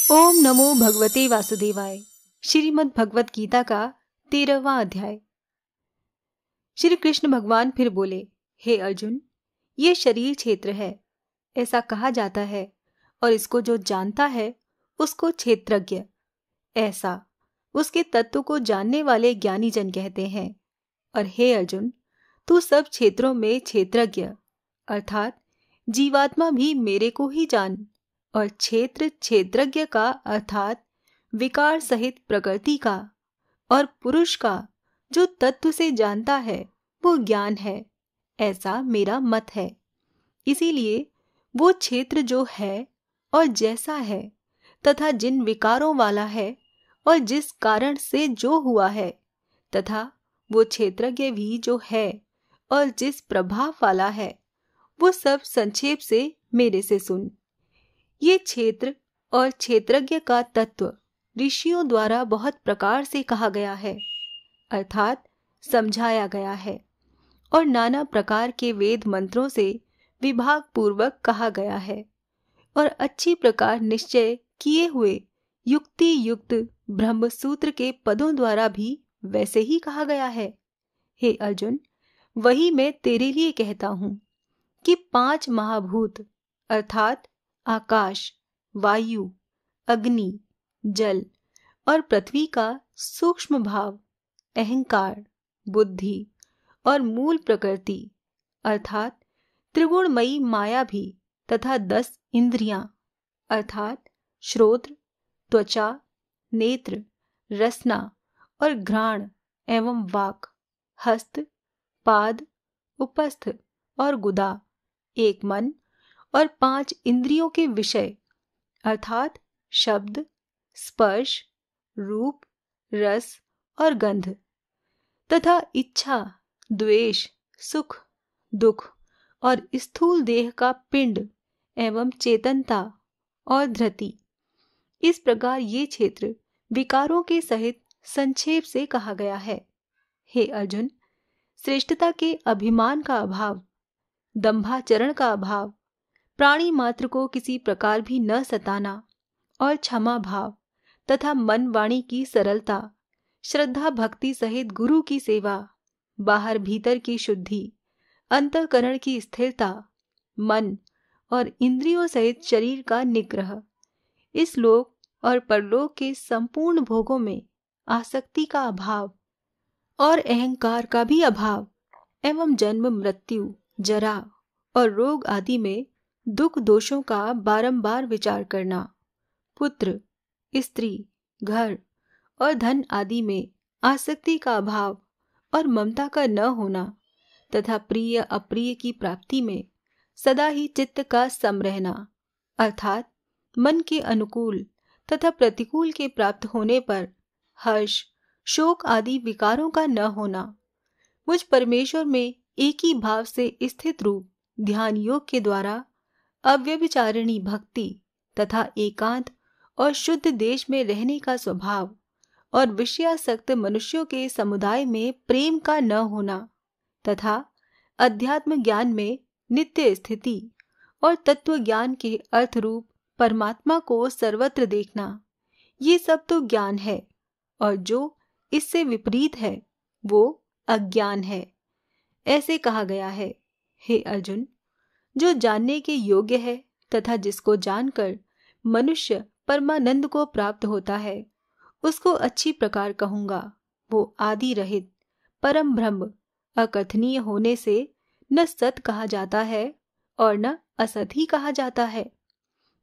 ओम नमो भगवते वासुदेवाय। श्रीमद् भगवत गीता का 13वां अध्याय। श्री कृष्ण भगवान फिर बोले, हे अर्जुन, ये शरीर क्षेत्र है, ऐसा कहा जाता है, और इसको जो जानता है उसको क्षेत्रज्ञ, ऐसा उसके तत्व को जानने वाले ज्ञानी जन कहते हैं। और हे अर्जुन, तू सब क्षेत्रों में क्षेत्रज्ञ अर्थात जीवात्मा भी मेरे को ही जान, और क्षेत्र क्षेत्रज्ञ का अर्थात विकार सहित प्रकृति का, और पुरुष का जो तत्व से जानता है वो ज्ञान है, ऐसा मेरा मत है। इसीलिए वो क्षेत्र जो है और जैसा है तथा जिन विकारों वाला है और जिस कारण से जो हुआ है, तथा वो क्षेत्रज्ञ भी जो है और जिस प्रभाव वाला है, वो सब संक्षेप से मेरे से सुन। ये क्षेत्र और क्षेत्रज्ञ का तत्व ऋषियों द्वारा बहुत प्रकार से कहा गया है, अर्थात समझाया गया है, और नाना प्रकार के वेद मंत्रों से विभाग पूर्वक कहा गया है, और अच्छी प्रकार निश्चय किए हुए युक्ति युक्त ब्रह्म सूत्र के पदों द्वारा भी वैसे ही कहा गया है। हे अर्जुन, वही मैं तेरे लिए कहता हूँ कि 5 महाभूत अर्थात आकाश, वायु, अग्नि, जल और पृथ्वी का सूक्ष्म भाव, अहंकार, बुद्धि और मूल प्रकृति अर्थात त्रिगुणमयी माया भी, तथा 10 इंद्रियां अर्थात श्रोत्र, त्वचा, नेत्र, रसना और घ्राण एवं वाक, हस्त, पाद, उपस्थ और गुदा, एक मन और 5 इंद्रियों के विषय अर्थात शब्द, स्पर्श, रूप, रस और गंध, तथा इच्छा, द्वेष, सुख, दुख और स्थूल देह का पिंड एवं चेतनता और धृति। इस प्रकार ये क्षेत्र विकारों के सहित संक्षेप से कहा गया है। हे अर्जुन, श्रेष्ठता के अभिमान का अभाव, दंभाचरण का अभाव, प्राणी मात्र को किसी प्रकार भी न सताना और क्षमा भाव तथा मन वाणी की सरलता, श्रद्धा भक्ति सहित गुरु की सेवा, बाहर भीतर की शुद्धि, अंतःकरण की स्थिरता, मन और इंद्रियों सहित शरीर का निग्रह, इस लोक और परलोक के संपूर्ण भोगों में आसक्ति का अभाव और अहंकार का भी अभाव, एवं जन्म मृत्यु, जरा और रोग आदि में दुख दोषों का बारंबार विचार करना, पुत्र, स्त्री, घर और धन आदि में आसक्ति का अभाव और ममता का न होना, तथा प्रिय अप्रिय की प्राप्ति में सदा ही चित्त का सम रहना, अर्थात मन के अनुकूल तथा प्रतिकूल के प्राप्त होने पर हर्ष, शोक आदि विकारों का न होना, मुझ परमेश्वर में एक ही भाव से स्थित रूप ध्यान योग के द्वारा अव्यभिचारिणी भक्ति तथा एकांत और शुद्ध देश में रहने का स्वभाव, और विषयासक्त मनुष्यों के समुदाय में प्रेम का न होना, तथा अध्यात्म ज्ञान में नित्य स्थिति और तत्व ज्ञान के अर्थ रूप परमात्मा को सर्वत्र देखना, ये सब तो ज्ञान है, और जो इससे विपरीत है वो अज्ञान है, ऐसे कहा गया है। हे अर्जुन, जो जानने के योग्य है तथा जिसको जानकर मनुष्य परमानंद को प्राप्त होता है, उसको अच्छी प्रकार कहूँगा। वो आदि रहित परम ब्रह्म अकथनीय होने से न सत कहा जाता है और न असत ही कहा जाता है,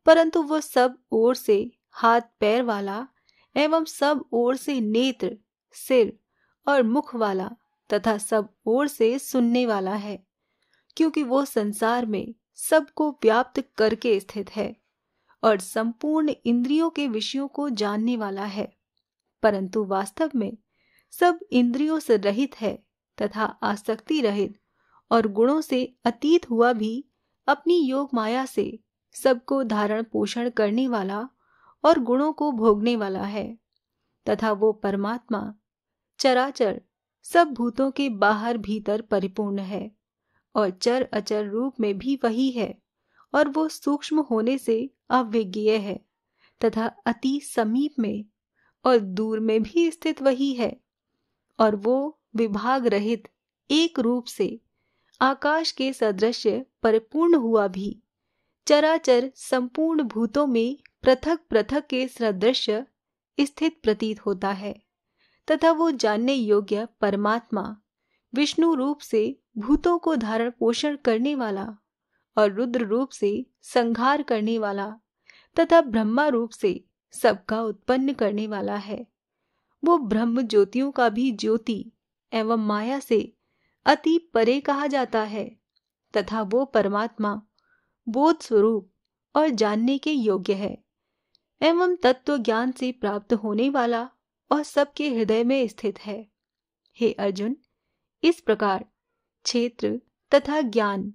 परंतु वो सब ओर से हाथ पैर वाला एवं सब ओर से नेत्र, सिर और मुख वाला तथा सब ओर से सुनने वाला है, क्योंकि वो संसार में सबको व्याप्त करके स्थित है और संपूर्ण इंद्रियों के विषयों को जानने वाला है, परंतु वास्तव में सब इंद्रियों से रहित है तथा आसक्ति रहित और गुणों से अतीत हुआ भी अपनी योग माया से सबको धारण पोषण करने वाला और गुणों को भोगने वाला है, तथा वो परमात्मा चराचर सब भूतों के बाहर भीतर परिपूर्ण है, और चर अचर रूप में भी वही है, और वो सूक्ष्म होने से अविज्ञेय है तथा अति समीप में और दूर में भी स्थित वही है, और वो विभाग रहित एक रूप से आकाश के सदृश परिपूर्ण हुआ भी चराचर संपूर्ण भूतों में पृथक पृथक के सदृश स्थित प्रतीत होता है, तथा वो जानने योग्य परमात्मा विष्णु रूप से भूतों को धारण पोषण करने वाला और रुद्र रूप से संहार करने वाला तथा ब्रह्मा रूप से सबका उत्पन्न करने वाला है। वो ब्रह्म ज्योतियों का भी ज्योति एवं माया से अति परे कहा जाता है, तथा वो परमात्मा बोध स्वरूप और जानने के योग्य है एवं तत्व ज्ञान से प्राप्त होने वाला और सबके हृदय में स्थित है। हे अर्जुन, इस प्रकार क्षेत्र तथा ज्ञान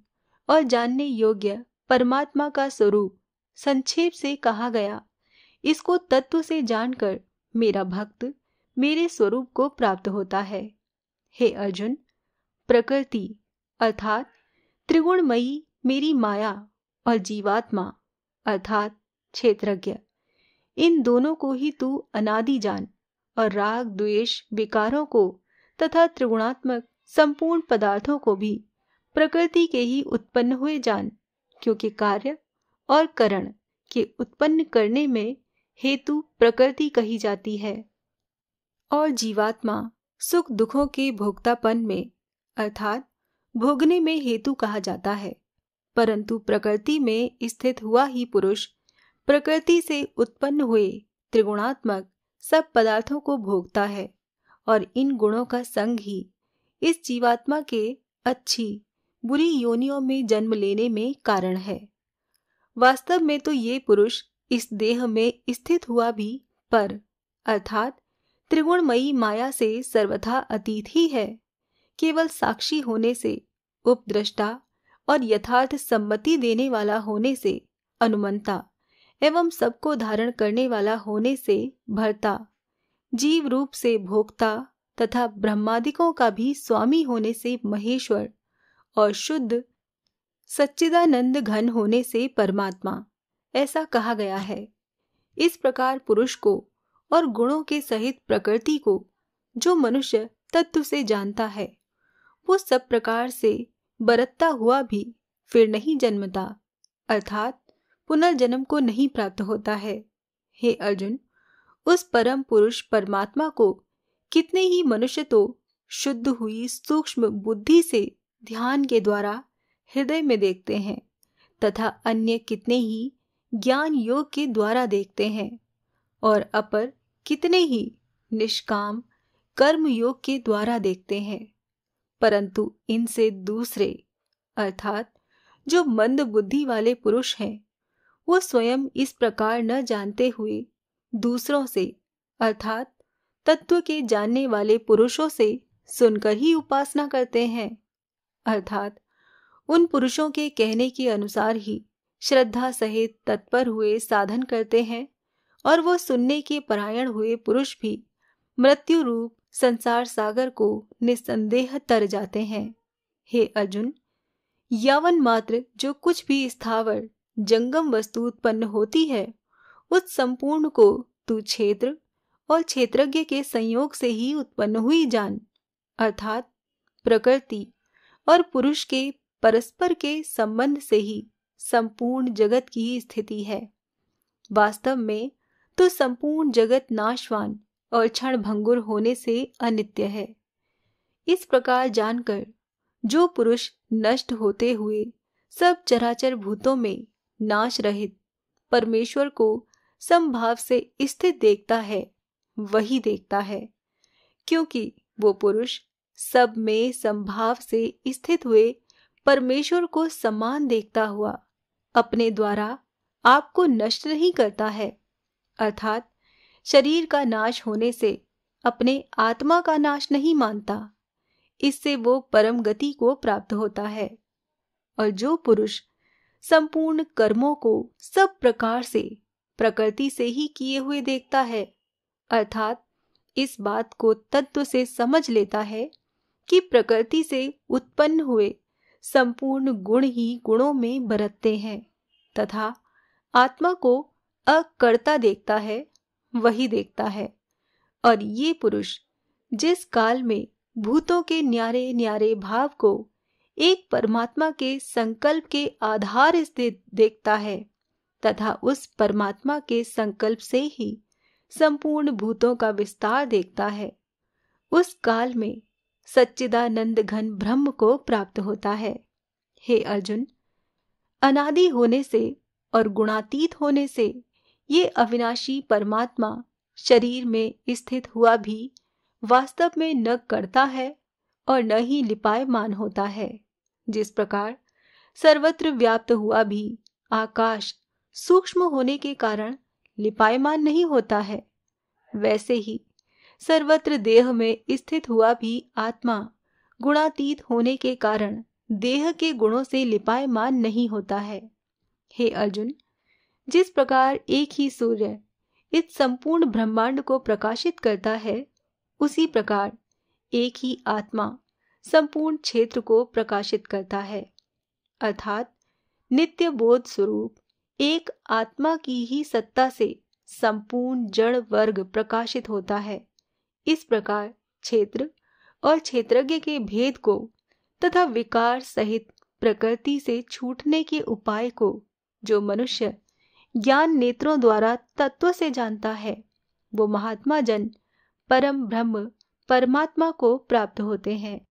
और जानने योग्य परमात्मा का स्वरूप संक्षेप से कहा गया। इसको तत्व से जानकर मेरा भक्त मेरे स्वरूप को प्राप्त होता है। हे अर्जुन, प्रकृति अर्थात त्रिगुणमयी मेरी माया और जीवात्मा अर्थात क्षेत्रज्ञ, इन दोनों को ही तू अनादि जान और राग द्वेष विकारों को तथा त्रिगुणात्मक संपूर्ण पदार्थों को भी प्रकृति के ही उत्पन्न हुए जान, क्योंकि कार्य और करण के उत्पन्न करने में हेतु प्रकृति कही जाती है और जीवात्मा सुख दुखों के भोक्तापन में अर्थात भोगने में हेतु कहा जाता है। परंतु प्रकृति में स्थित हुआ ही पुरुष प्रकृति से उत्पन्न हुए त्रिगुणात्मक सब पदार्थों को भोगता है और इन गुणों का संग ही इस जीवात्मा के अच्छी बुरी योनियों में जन्म लेने में कारण है। वास्तव में तो ये पुरुष इस देह में स्थित हुआ भी पर अर्थात त्रिगुणमयी माया से सर्वथा अतीत ही है। केवल साक्षी होने से, उपद्रष्टा और यथार्थ सम्मति देने वाला होने से, अनुमंता एवं सबको धारण करने वाला होने से भर्ता, जीव रूप से भोक्ता तथा ब्रह्मादिकों का भी स्वामी होने से महेश्वर और शुद्ध सच्चिदानंद घन होने से परमात्मा, ऐसा कहा गया है। इस प्रकार पुरुष को और गुणों के सहित प्रकृति को जो मनुष्य तत्व से जानता है, वो सब प्रकार से बरतता हुआ भी फिर नहीं जन्मता अर्थात पुनर्जन्म को नहीं प्राप्त होता है। हे अर्जुन, उस परम पुरुष परमात्मा को कितने ही मनुष्य तो शुद्ध हुई सूक्ष्म बुद्धि से ध्यान के द्वारा हृदय में देखते हैं तथा अन्य कितने ही ज्ञान योग के द्वारा देखते हैं और अपर कितने ही निष्काम कर्म योग के द्वारा देखते हैं। परंतु इनसे दूसरे अर्थात जो मंद बुद्धि वाले पुरुष हैं, वो स्वयं इस प्रकार न जानते हुए दूसरों से अर्थात तत्व के जानने वाले पुरुषों से सुनकर ही उपासना करते हैं। अर्थात उन पुरुषों के कहने के अनुसार ही श्रद्धा सहित तत्पर हुए साधन करते हैं और वो सुनने के परायण हुए पुरुष भी मृत्यु रूप संसार सागर को निस्संदेह तर जाते हैं। हे अर्जुन, यावन मात्र जो कुछ भी स्थावर जंगम वस्तु उत्पन्न होती है, उस संपूर्ण को तू क्षेत्र और क्षेत्रज्ञ के संयोग से ही उत्पन्न हुई जान अर्थात प्रकृति और पुरुष के परस्पर के संबंध से ही संपूर्ण जगत की स्थिति है। वास्तव में तो संपूर्ण जगत नाशवान और क्षण भंगुर होने से अनित्य है। इस प्रकार जानकर जो पुरुष नष्ट होते हुए सब चराचर भूतों में नाश रहित परमेश्वर को समभाव से स्थित देखता है, वही देखता है, क्योंकि वो पुरुष सब में समभाव से स्थित हुए परमेश्वर को समान देखता हुआ अपने द्वारा आपको नष्ट नहीं करता है। अर्थात शरीर का नाश होने से अपने आत्मा का नाश नहीं मानता। इससे वो परम गति को प्राप्त होता है। और जो पुरुष संपूर्ण कर्मों को सब प्रकार से प्रकृति से ही किए हुए देखता है, अर्थात इस बात को तत्व से समझ लेता है कि प्रकृति से उत्पन्न हुए संपूर्ण गुण ही गुणों में बरतते हैं तथा आत्मा को अकर्ता देखता है वही देखता है। और ये पुरुष जिस काल में भूतों के न्यारे न्यारे भाव को एक परमात्मा के संकल्प के आधार स्थित देखता है तथा उस परमात्मा के संकल्प से ही संपूर्ण भूतों का विस्तार देखता है, उस काल में सच्चिदानंद घन ब्रह्म को प्राप्त होता है। हे अर्जुन, अनादि होने से और गुणातीत होने से ये अविनाशी परमात्मा शरीर में स्थित हुआ भी वास्तव में न करता है और न ही लिपायमान होता है। जिस प्रकार सर्वत्र व्याप्त हुआ भी आकाश सूक्ष्म होने के कारण लिपायमान नहीं होता है, वैसे ही सर्वत्र देह में स्थित हुआ भी आत्मा गुणातीत होने के कारण देह के गुणों से लिपायमान नहीं होता है। हे अर्जुन, जिस प्रकार एक ही सूर्य इस संपूर्ण ब्रह्मांड को प्रकाशित करता है, उसी प्रकार एक ही आत्मा संपूर्ण क्षेत्र को प्रकाशित करता है। अर्थात नित्य बोध स्वरूप एक आत्मा की ही सत्ता से संपूर्ण जड़ वर्ग प्रकाशित होता है। इस प्रकार क्षेत्र और क्षेत्रज्ञ के भेद को तथा विकार सहित प्रकृति से छूटने के उपाय को जो मनुष्य ज्ञान नेत्रों द्वारा तत्व से जानता है, वो महात्मा जन परम ब्रह्म परमात्मा को प्राप्त होते हैं।